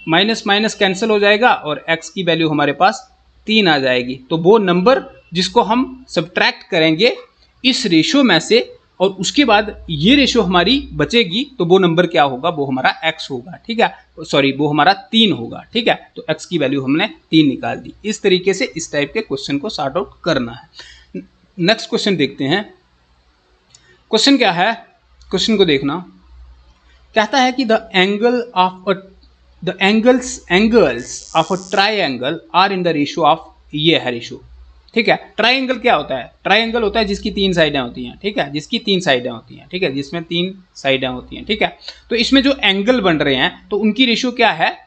माइनस माइनस कैंसिल हो जाएगा और x की वैल्यू हमारे पास 3 आ जाएगी। तो वो नंबर जिसको हम सब्ट्रैक्ट करेंगे इस रेशियो में से और उसके बाद ये रेशियो हमारी बचेगी, तो वो नंबर क्या होगा, वो हमारा x होगा। ठीक है, सॉरी वो हमारा 3 होगा। ठीक है, तो x की वैल्यू हमने 3 निकाल दी। इस तरीके से इस टाइप के क्वेश्चन को सॉर्ट आउट करना है। नेक्स्ट क्वेश्चन देखते हैं। क्वेश्चन क्या है, क्वेश्चन को देखना, कहता है कि the angles of a triangle are in the ratio of, ये है रेशियो। ठीक है, ट्राइंगल क्या होता है, ट्राइंगल होता है जिसकी 3 साइडें होती हैं। ठीक है, जिसकी 3 साइडें होती हैं। ठीक है, जिसमें 3 साइडें होती हैं। ठीक है, तो इसमें जो एंगल बन रहे हैं तो उनकी रेशियो क्या है,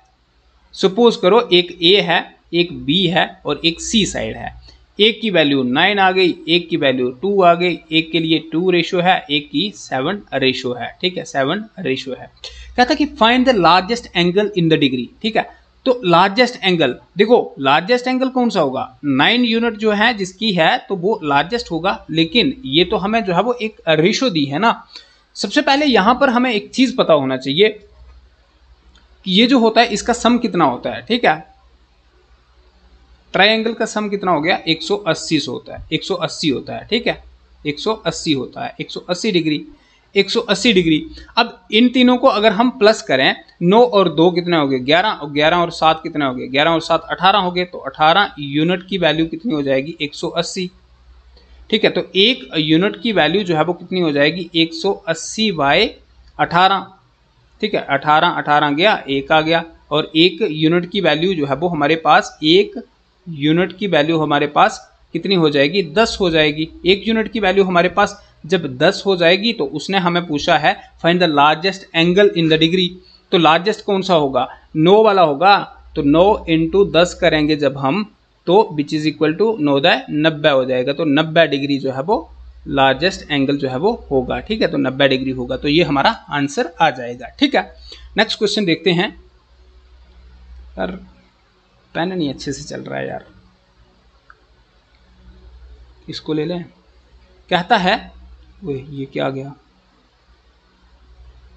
सपोज करो एक ए है, एक बी है और एक सी साइड है। एक की वैल्यू 9 आ गई, एक की वैल्यू 2 आ गई, एक के लिए 2 रेशियो है, एक की 7 रेशियो है। ठीक है, 7 रेशियो है। कहता है कि find the largest angle in the degree. ठीक है, तो लार्जेस्ट एंगल, देखो लार्जेस्ट एंगल कौन सा होगा, 9 यूनिट जो है जिसकी है तो वो लार्जेस्ट होगा, लेकिन ये तो हमें जो है वो एक रेशियो दी है ना। सबसे पहले यहां पर हमें एक चीज पता होना चाहिए कि ये जो होता है इसका सम कितना होता है। ठीक है, ट्राइंगल का सम कितना हो गया, 180 से होता है, 180 होता है। ठीक है, 180 होता है, 180 डिग्री, 180 डिग्री। अब इन तीनों को अगर हम प्लस करें, 9 और 2 कितने हो गए 11, और 11 और 7 कितने हो गए, 11 और 7 18 हो गए, तो 18 यूनिट की वैल्यू कितनी हो जाएगी, 180। ठीक है, तो एक यूनिट की वैल्यू जो है वो कितनी हो जाएगी, 180 बाय 18। ठीक है, 18 18 गया, 1 आ गया, और एक यूनिट की वैल्यू जो है वो हमारे पास, एक यूनिट की वैल्यू हमारे पास कितनी हो जाएगी, 10 हो जाएगी। एक यूनिट की वैल्यू हमारे पास जब 10 हो जाएगी तो उसने हमें पूछा है find the largest angle in the degree. तो लार्जेस्ट कौन सा होगा, 9 वाला होगा, तो 9 इंटू 10 करेंगे जब हम, तो विच इज इक्वल टू 9 × 90 हो जाएगा। तो 90 डिग्री जो है वो लार्जेस्ट एंगल जो है वो होगा। ठीक है, तो 90 डिग्री होगा, तो ये हमारा आंसर आ जाएगा। ठीक है, नेक्स्ट क्वेश्चन देखते हैं। यार पेन नहीं अच्छे से चल रहा है यार, इसको ले लें। कहता है, ये क्या आ गया,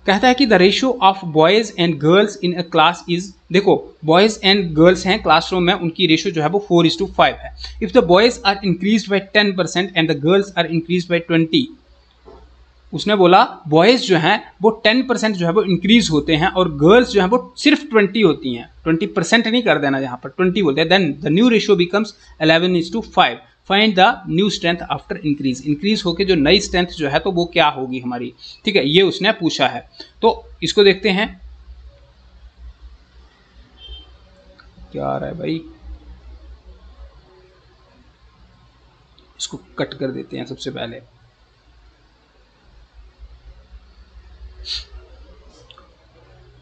कहता है कि the ratio of boys and girls in a class is, देखो बॉयज एंड गर्ल्स हैं क्लासरूम में, उनकी रेशियो जो है वो 4:5 है। If the boys are increased by 10% and the girls are increased by 20, उसने बोला बॉयज जो हैं वो 10% जो है वो इंक्रीज होते हैं और गर्ल्स जो है वो सिर्फ 20 होती हैं, 20% नहीं कर देना, यहाँ पर 20 बोलते हैं। Then the new ratio becomes 11:5। Find the new strength after increase, increase होके जो नई स्ट्रेंथ जो है तो वो क्या होगी हमारी। ठीक है, ये उसने पूछा है, तो इसको देखते हैं क्या आ रहा है भाई। इसको कट कर देते हैं सबसे पहले।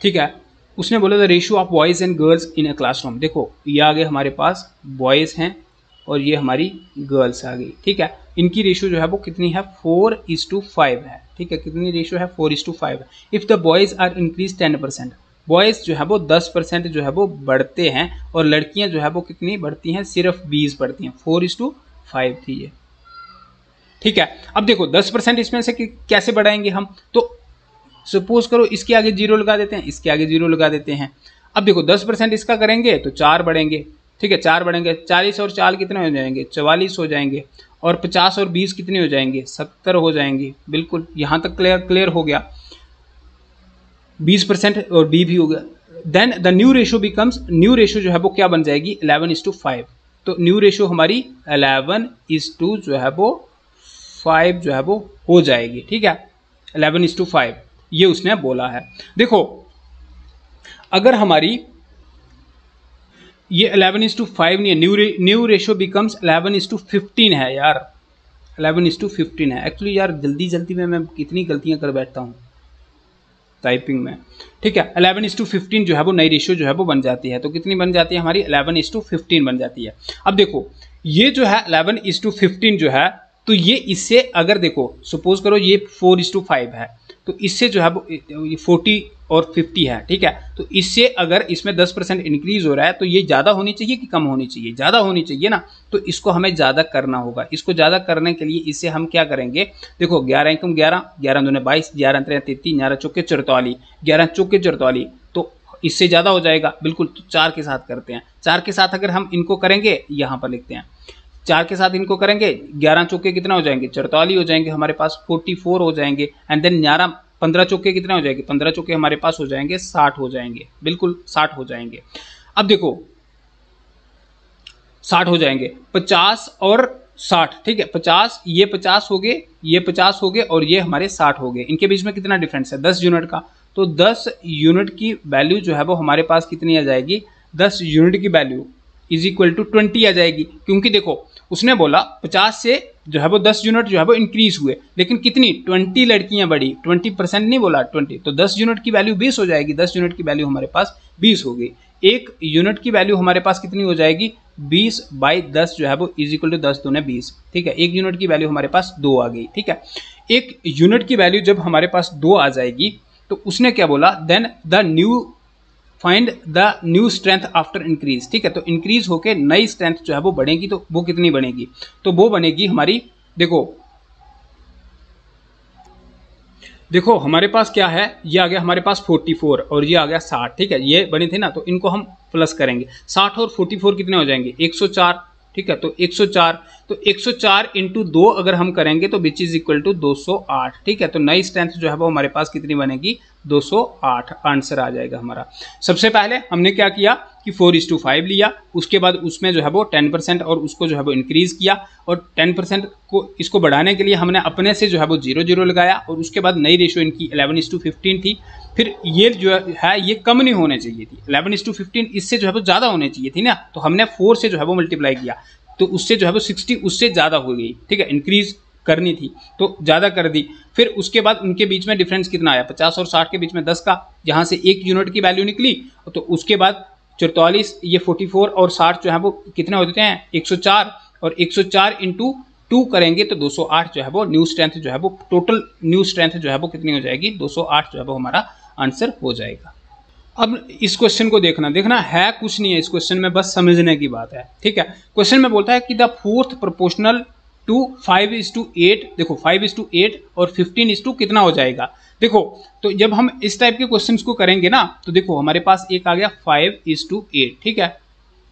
ठीक है, उसने बोला the ratio of boys and girls in a classroom. देखो ये आ गए हमारे पास बॉयज हैं और ये हमारी गर्ल्स आ गई। ठीक है, इनकी रेशियो जो है वो कितनी है, 4:5 है। ठीक है, कितनी रेशियो है, 4:5 है। If the boys are increase 10%, boys जो है वो 10% जो है वो बढ़ते हैं और लड़कियां जो है वो कितनी बढ़ती हैं, सिर्फ 20 बढ़ती हैं। 4:5 थी ये। ठीक है, अब देखो 10% इसमें से कैसे बढ़ाएंगे हम, तो सपोज करो इसके आगे 0 लगा देते हैं, इसके आगे 0 लगा देते हैं। अब देखो 10% इसका करेंगे तो 4 बढ़ेंगे। ठीक है, 4 बढ़ेंगे, 40 और 4 कितने हो जाएंगे, 44 हो जाएंगे, और 50 और 20 कितने हो जाएंगे, 70 हो जाएंगे। बिल्कुल यहाँ तक क्लियर हो गया, 20% और बी भी हो गया। Then the new ratio becomes, new ratio जो है वो क्या बन जाएगी, 11:5। तो न्यू रेशियो हमारी 11:5 जो है वो 5 जो है वो हो जाएगी। ठीक है, 11:5 ये उसने बोला है। देखो अगर हमारी ये 11:5 नहीं है, न्यू रेशियो बिकम्स 11:15 है यार। 11:15 है। एक्चुअली यार जल्दी जल्दी में मैं कितनी गलतियां कर बैठता हूँ टाइपिंग में, ठीक है। 11:15 जो है वो नई रेशियो जो है वो बन जाती है। तो कितनी बन जाती है हमारी? 11:15 बन जाती है। अब देखो ये जो है 11:15 जो है, तो ये इससे अगर देखो सपोज करो ये 4:5 है, तो इससे जो है वो 40 और 50 है, ठीक है। तो इससे अगर इसमें 10% इंक्रीज हो रहा है तो ये ज़्यादा होनी चाहिए कि कम होनी चाहिए? ज़्यादा होनी चाहिए ना। तो इसको हमें ज़्यादा करना होगा। इसको ज़्यादा करने के लिए इससे हम क्या करेंगे? देखो 11 एकम 11, 11 दूने 22, 11 त्रिया 33, 11 चौके 44, 11 चौके 44, तो इससे ज़्यादा हो जाएगा बिल्कुल। तो 4 के साथ करते हैं। 4 के साथ अगर हम इनको करेंगे, यहाँ पर लिखते हैं 4 के साथ इनको करेंगे, 11 चौके कितना हो जाएंगे? 44 हो जाएंगे हमारे पास, 44 हो जाएंगे। एंड देन 15 चौके कितने हो जाएंगे? 15 चौके हमारे पास हो जाएंगे 60 हो जाएंगे, बिल्कुल 60 हो जाएंगे। अब देखो 60 हो जाएंगे, 50 और 60, ठीक है। 50 ये 50 हो गए, ये 50 हो गए और ये हमारे 60 हो गए। इनके बीच में कितना डिफरेंस है? 10 यूनिट का। तो 10 यूनिट की वैल्यू जो है वो हमारे पास कितनी आ जाएगी? 10 यूनिट की वैल्यू इज इक्वल टू 20 आ जाएगी। क्योंकि देखो उसने बोला 50 से जो है वो 10 यूनिट जो है वो इंक्रीज हुए, लेकिन कितनी? 20 लड़कियां बढ़ी, 20% नहीं बोला, 20। तो 10 यूनिट की वैल्यू 20 हो जाएगी। 10 यूनिट की वैल्यू हमारे पास 20 हो गई। एक यूनिट की वैल्यू हमारे पास कितनी हो जाएगी? 20/10 जो है वो इज इक्वल टू 10 दूने 20, ठीक है। एक यूनिट की वैल्यू हमारे पास 2 आ गई, ठीक है। एक यूनिट की वैल्यू जब हमारे पास 2 आ जाएगी तो उसने क्या बोला? Then the new find the new strength after increase, ठीक है। तो इंक्रीज होके नई स्ट्रेंथ जो है वो बढ़ेगी, तो वो कितनी बनेगी? तो वो बनेगी हमारी, देखो हमारे पास क्या है? ये आ गया हमारे पास 44 और ये आ गया 60, ठीक है। ये बने थे ना, तो इनको हम प्लस करेंगे। 60 और 44 कितने हो जाएंगे? 104, ठीक है। तो 104, तो 104 इंटू 2 अगर हम करेंगे तो विच इज इक्वल टू 208, ठीक है। तो नई स्ट्रेंथ जो है वो हमारे पास कितनी बनेगी? 208 आंसर आ जाएगा हमारा। सबसे पहले हमने क्या किया कि 4:5 लिया, उसके बाद उसमें जो है वो 10% और उसको जो है वो इंक्रीज किया, और 10% को इसको बढ़ाने के लिए हमने अपने से जो है वो 0 लगाया, और उसके बाद नई रेशियो इनकी 11:15 थी। फिर ये जो है ये कम नहीं होने चाहिए थी, 11:15 इससे जो है वो ज़्यादा होने चाहिए थी ना। तो हमने 4 से जो है वो मल्टीप्लाई किया, तो उससे जो है वो 60 उससे ज़्यादा हो गई, ठीक है। इंक्रीज करनी थी तो ज़्यादा कर दी। फिर उसके बाद उनके बीच में डिफरेंस कितना आया? 50 और 60 के बीच में 10 का, जहाँ से 1 यूनिट की वैल्यू निकली। तो उसके बाद 44, ये 44 और 60 जो है वो कितने हो देते हैं? 104, और 104 इंटू 2 करेंगे तो 208 जो है वो न्यू स्ट्रेंथ जो है वो, टोटल न्यू स्ट्रेंथ जो है वो कितनी हो जाएगी? 208 जो है वो हमारा आंसर हो जाएगा। अब इस क्वेश्चन को देखना है कुछ नहीं है इस क्वेश्चन में, बस समझने की बात है, ठीक है। क्वेश्चन में बोलता है कि द फोर्थ प्रोपोर्शनल टू 5:8, देखो 5:8 और 15:2 कितना हो जाएगा? देखो तो जब हम इस टाइप के क्वेश्चंस को करेंगे ना, तो देखो हमारे पास एक आ गया 5:8, ठीक है।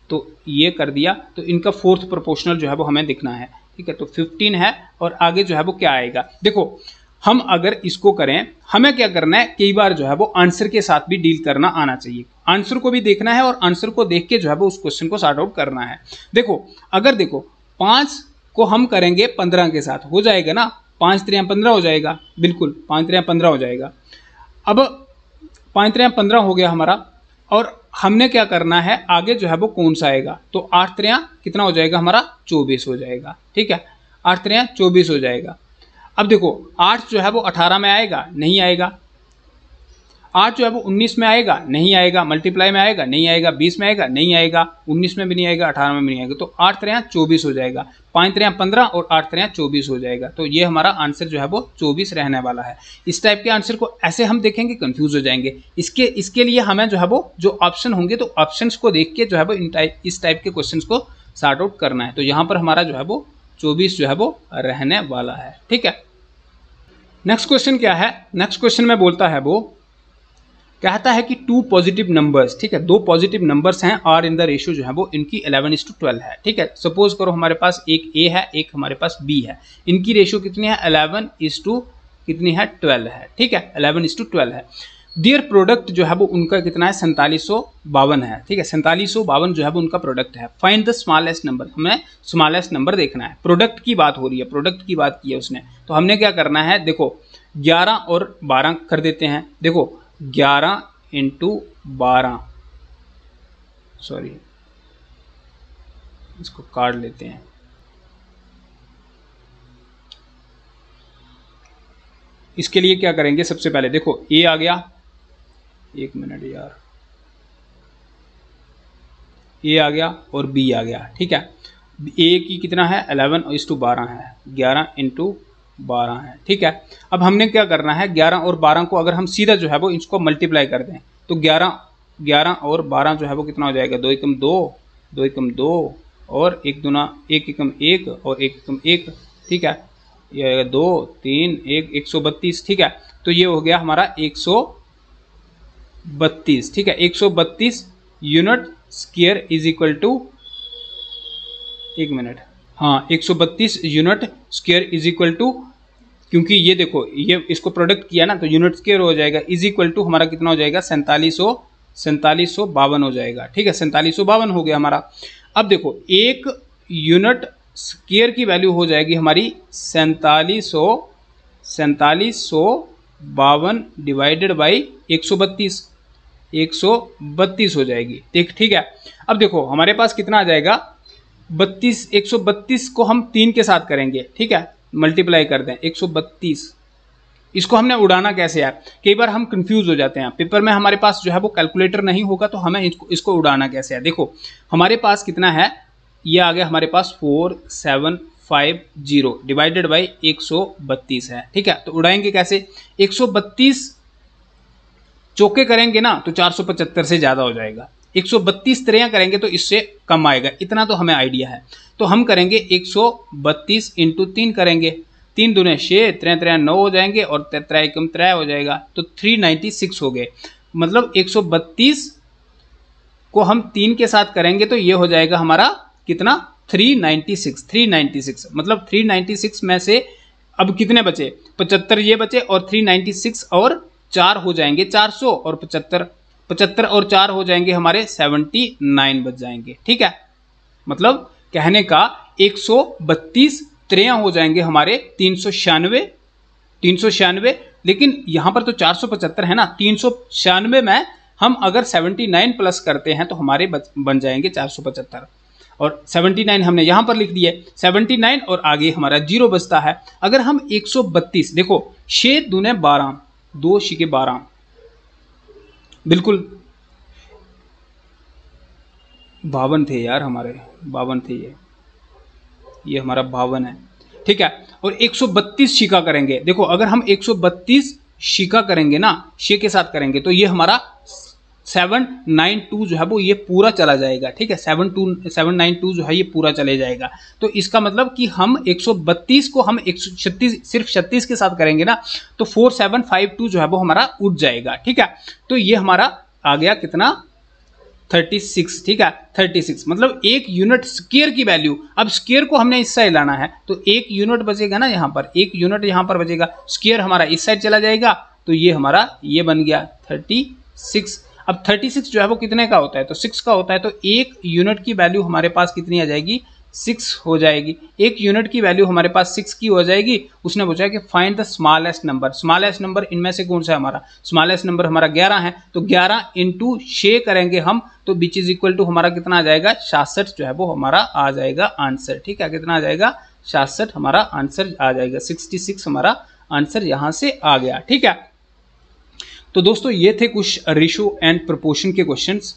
तो ये कर दिया, तो इनका फोर्थ प्रोपोर्शनल जो है वो हमें दिखना है, ठीक है। तो 15 है और आगे जो है वो क्या आएगा? देखो हम अगर इसको करें, हमें क्या करना है? कई बार जो है वो आंसर के साथ भी डील करना आना चाहिए। आंसर को भी देखना है और आंसर को देख के जो है वो उस क्वेश्चन को सॉर्ट आउट करना है। देखो अगर देखो 5 को हम करेंगे 15 के साथ, हो जाएगा ना? 5 3 15 हो जाएगा, बिल्कुल 5 3 15 हो जाएगा। अब 5 3 15 हो गया हमारा, और हमने क्या करना है आगे जो है वो कौन सा आएगा? तो 8 3 कितना हो जाएगा हमारा? 24 हो जाएगा, ठीक है। 8 3 24 हो जाएगा। अब देखो 8 जो है वो 18 में आएगा? नहीं आएगा। 8 जो है वो 19 में आएगा? नहीं आएगा। मल्टीप्लाई में आएगा? नहीं आएगा। 20 में आएगा? नहीं आएगा। 19 में भी नहीं आएगा, 18 में भी नहीं आएगा। तो 8 3 24 हो जाएगा, 5 3 15 और 8 3 24 हो जाएगा। तो ये हमारा आंसर जो है वो 24 रहने वाला है। इस टाइप के आंसर को ऐसे हम देखेंगे कंफ्यूज हो जाएंगे। इसके लिए हमें जो है वो जो ऑप्शन होंगे, तो ऑप्शंस को देख के जो है वो इस टाइप के क्वेश्चन को सॉर्ट आउट करना है। तो यहाँ पर हमारा जो है वो 24 जो है वो रहने वाला है, ठीक है। नेक्स्ट क्वेश्चन क्या है? नेक्स्ट क्वेश्चन में बोलता है, वो कहता है कि 2 पॉजिटिव नंबर्स, ठीक है, 2 पॉजिटिव नंबर्स हैं और इन द रेशियो जो है वो इनकी 11:12 है, ठीक है। सपोज करो हमारे पास एक A है, एक हमारे पास B है। इनकी रेशियो कितनी है? 11:12 है, ठीक है। 11:12 है। देयर प्रोडक्ट जो है वो उनका कितना है? 4752 है, ठीक है। 4752 जो है वो उनका प्रोडक्ट है। फाइंड द स्मॉलेस्ट नंबर, हमें स्मॉलेस्ट नंबर देखना है। प्रोडक्ट की बात हो रही है, प्रोडक्ट की बात की है उसने, तो हमने क्या करना है? देखो 11 और 12 कर देते हैं। देखो 11 इंटू 12, सॉरी इसको काट लेते हैं, इसके लिए क्या करेंगे, सबसे पहले देखो ए आ गया, एक मिनट यार, ए आ गया और बी आ गया, ठीक है। ए की कितना है 11:12 है, 11 × 12 है, ठीक है। अब हमने क्या करना है, 11 और 12 को अगर हम सीधा जो है वो इसको मल्टीप्लाई कर दें तो 11 और 12 जो है वो कितना हो जाएगा, 2 × 2, 2 × 2 और 1 दूना 1 × 1 और 1 × 1, ठीक है। ये 2 3 1 132, ठीक है। तो ये हो गया हमारा 132, ठीक है। 132 unit square is equal to, एक मिनट, हाँ 132 unit square is equal to, क्योंकि ये देखो ये इसको प्रोडक्ट किया ना तो यूनिट स्क्वायर हो जाएगा, इज इक्वल टू हमारा कितना हो जाएगा 4752 हो जाएगा, ठीक है। 4752 हो गया हमारा। अब देखो एक यूनिट स्क्वायर की वैल्यू हो जाएगी हमारी 4752 डिवाइडेड बाई 132 हो जाएगी, ठीक है। अब देखो हमारे पास कितना आ जाएगा 32, 132 को हम 3 के साथ करेंगे, ठीक है, मल्टीप्लाई कर दें 132। इसको हमने उड़ाना कैसे है, कई बार हम कंफ्यूज हो जाते हैं, पेपर में हमारे पास जो है वो कैलकुलेटर नहीं होगा तो हमें इसको उड़ाना कैसे है। देखो हमारे पास कितना है, ये आ गया हमारे पास 4750 डिवाइडेड बाई 132 है, ठीक है। तो उड़ाएंगे कैसे, 132 चौके करेंगे ना तो 475 से ज़्यादा हो जाएगा, 132 तिरियां करेंगे तो इससे कम आएगा, इतना तो हमें आइडिया है। तो हम करेंगे 132 × 3 करेंगे, 3 दूने 6, 3 3 9 हो जाएंगे और 3 × 3 हो जाएगा, तो 396 हो गए। मतलब 132 को हम 3 के साथ करेंगे तो ये हो जाएगा हमारा कितना 396 मतलब 396 में से अब कितने बचे, 75 ये बचे और 396 और 4 हो जाएंगे 400 और 75 और 4 हो जाएंगे हमारे 79 बच जाएंगे, ठीक है। मतलब कहने का 132 तिरियां हो जाएंगे हमारे 396, लेकिन यहां पर तो 475 है ना, 396 में हम अगर 79 प्लस करते हैं तो हमारे बन जाएंगे 475 और 79 हमने यहां पर लिख दिए 79 और आगे हमारा 0 बचता है। अगर हम 132 देखो 6 दूने 12, 2 × 12, बिल्कुल 52 थे यार हमारे, 52 थे ये हमारा 52 है, ठीक है। और 132 शिका करेंगे, देखो अगर हम 132 शिका करेंगे ना, शे के साथ करेंगे तो ये हमारा 792 जो है वो ये पूरा चला जाएगा, ठीक है। 792 जो है ये पूरा चले जाएगा। तो इसका मतलब कि हम 132 को हम 136 सिर्फ 36 के साथ करेंगे ना तो 4752 जो है वो हमारा उठ जाएगा, ठीक है। तो ये हमारा आ गया कितना 36, ठीक है। 36 मतलब एक यूनिट स्क्वायर की वैल्यू, अब स्क्वायर को हमने इस साइड लाना है तो एक यूनिट बचेगा ना, यहाँ पर एक यूनिट यहाँ पर बचेगा, स्क्वायर हमारा इस साइड चला जाएगा तो ये हमारा ये बन गया 36। अब 36 जो है वो कितने का होता है, तो 6 का होता है, तो एक यूनिट की वैल्यू हमारे पास कितनी आ जाएगी 6 हो जाएगी। एक यूनिट की वैल्यू हमारे पास 6 की हो जाएगी। उसने पूछा कि find the smallest number, smallest number इनमें से कौन सा है हमारा, स्मॉलेस्ट नंबर हमारा 11 है, तो 11 × 6 करेंगे हम तो विच इज इक्वल टू हमारा कितना आ जाएगा 66 जो है वो हमारा आ जाएगा आंसर, ठीक है। कितना आ जाएगा 66 हमारा आंसर आ जाएगा, 66 हमारा आंसर यहाँ से आ गया, ठीक है। तो दोस्तों ये थे कुछ रेशियो एंड प्रोपोर्शन के क्वेश्चंस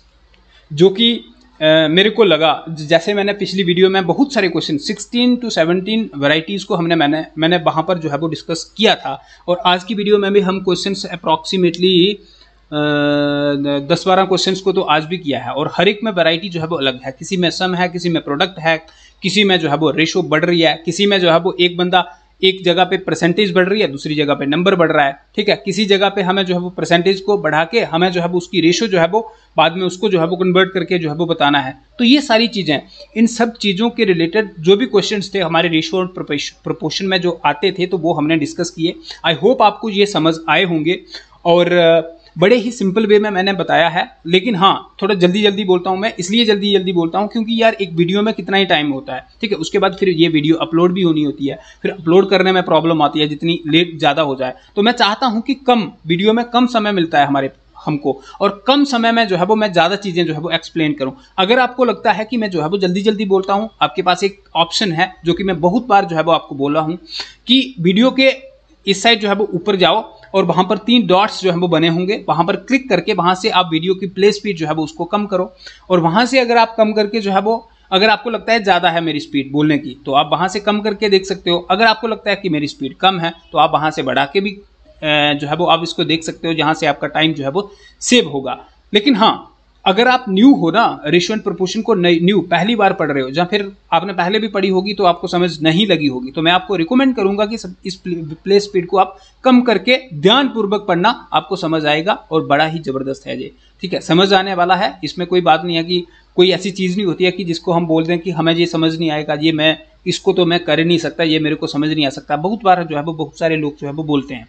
जो कि मेरे को लगा, जैसे मैंने पिछली वीडियो में बहुत सारे क्वेश्चन 16 to 17 वैरायटीज़ को मैंने वहाँ पर जो है वो डिस्कस किया था, और आज की वीडियो में भी हम क्वेश्चंस अप्रॉक्सीमेटली 10-12 क्वेश्चंस को तो आज भी किया है, और हर एक में वैरायटी जो है वो अलग है, किसी में सम है, किसी में प्रोडक्ट है, किसी में जो है वो रेशो बढ़ रही है, किसी में जो है वो एक बंदा एक जगह पे परसेंटेज बढ़ रही है, दूसरी जगह पे नंबर बढ़ रहा है, ठीक है। किसी जगह पे हमें जो है वो परसेंटेज को बढ़ा के हमें जो है वो उसकी रेशो जो है वो बाद में उसको जो है वो कन्वर्ट करके जो है वो बताना है। तो ये सारी चीज़ें, इन सब चीज़ों के रिलेटेड जो भी क्वेश्चंस थे हमारे रेशो और प्रोपोर्शन में जो आते थे तो वो हमने डिस्कस किए। आई होप आपको ये समझ आए होंगे, और बड़े ही सिंपल वे में मैंने बताया है, लेकिन हाँ थोड़ा जल्दी जल्दी बोलता हूँ मैं, इसलिए जल्दी जल्दी बोलता हूँ क्योंकि यार एक वीडियो में कितना ही टाइम होता है, ठीक है। उसके बाद फिर ये वीडियो अपलोड भी होनी होती है, फिर अपलोड करने में प्रॉब्लम आती है, जितनी लेट ज़्यादा हो जाए। तो मैं चाहता हूँ कि कम वीडियो में कम समय मिलता है हमको, और कम समय में जो है वो मैं ज़्यादा चीज़ें जो है वो एक्सप्लेन करूँ। अगर आपको लगता है कि मैं जो है वो जल्दी जल्दी बोलता हूँ, आपके पास एक ऑप्शन है जो कि मैं बहुत बार जो है वो आपको बोला हूँ कि वीडियो के इस साइड जो है वो ऊपर जाओ और वहां पर 3 डॉट्स जो है वो बने होंगे, वहां पर क्लिक करके वहां से आप वीडियो की प्ले स्पीड जो है वो उसको कम करो। और वहां से अगर आप कम करके जो है वो, अगर आपको लगता है ज़्यादा है मेरी स्पीड बोलने की, तो आप वहां से कम करके देख सकते हो। अगर आपको लगता है कि मेरी स्पीड कम है तो आप वहां से बढ़ा के भी जो है वो आप इसको देख सकते हो, जहां से आपका टाइम जो है वो सेव होगा। लेकिन हाँ, अगर आप न्यू हो ना, रेशियो एंड प्रोपोर्शन को न्यू पहली बार पढ़ रहे हो, या फिर आपने पहले भी पढ़ी होगी तो आपको समझ नहीं लगी होगी, तो मैं आपको रिकमेंड करूंगा कि इस प्ले स्पीड को आप कम करके ध्यानपूर्वक पढ़ना, आपको समझ आएगा और बड़ा ही जबरदस्त है ये। ठीक है, समझ आने वाला है, इसमें कोई बात नहीं है कि कोई ऐसी चीज नहीं होती है कि जिसको हम बोल दें कि हमें ये समझ नहीं आएगा, ये मैं इसको तो मैं कर नहीं सकता, ये मेरे को समझ नहीं आ सकता। बहुत बार जो है वो बहुत सारे लोग जो है वो बोलते हैं,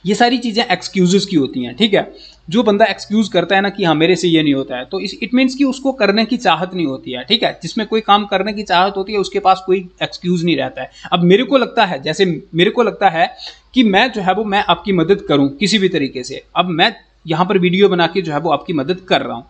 ये सारी चीजें एक्सक्यूजेस की होती हैं। ठीक है, जो बंदा एक्सक्यूज करता है ना कि हाँ मेरे से ये नहीं होता है, तो इट मीन्स कि उसको करने की चाहत नहीं होती है। ठीक है, जिसमें कोई काम करने की चाहत होती है उसके पास कोई एक्सक्यूज नहीं रहता है। अब मेरे को लगता है, जैसे मेरे को लगता है कि मैं जो है वो मैं आपकी मदद करूं किसी भी तरीके से, अब मैं यहाँ पर वीडियो बना के जो है वो आपकी मदद कर रहा हूं।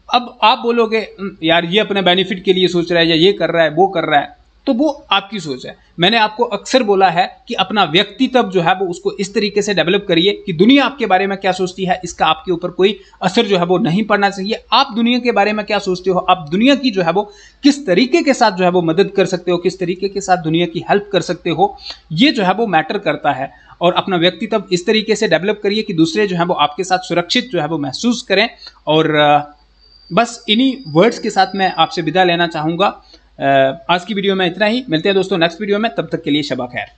अब आप बोलोगे यार ये अपने बेनिफिट के लिए सोच रहा है, या ये कर रहा है, वो कर रहा है, तो वो आपकी सोच है। मैंने आपको अक्सर बोला है कि अपना व्यक्तित्व जो है वो उसको इस तरीके से डेवलप करिए कि दुनिया आपके बारे में क्या सोचती है इसका आपके ऊपर कोई असर जो है वो नहीं पड़ना चाहिए। आप दुनिया के बारे में क्या सोचते हो, आप दुनिया की जो है वो किस तरीके के साथ जो है वो मदद कर सकते हो, किस तरीके के साथ दुनिया की हेल्प कर सकते हो, ये जो है वो मैटर करता है। और अपना व्यक्तित्व इस तरीके से डेवलप करिए कि दूसरे जो है वो आपके साथ सुरक्षित जो है वो महसूस करें। और बस इन्हीं वर्ड्स के साथ मैं आपसे विदा लेना चाहूंगा। आज की वीडियो में इतना ही, मिलते हैं दोस्तों नेक्स्ट वीडियो में, तब तक के लिए शबा खैर।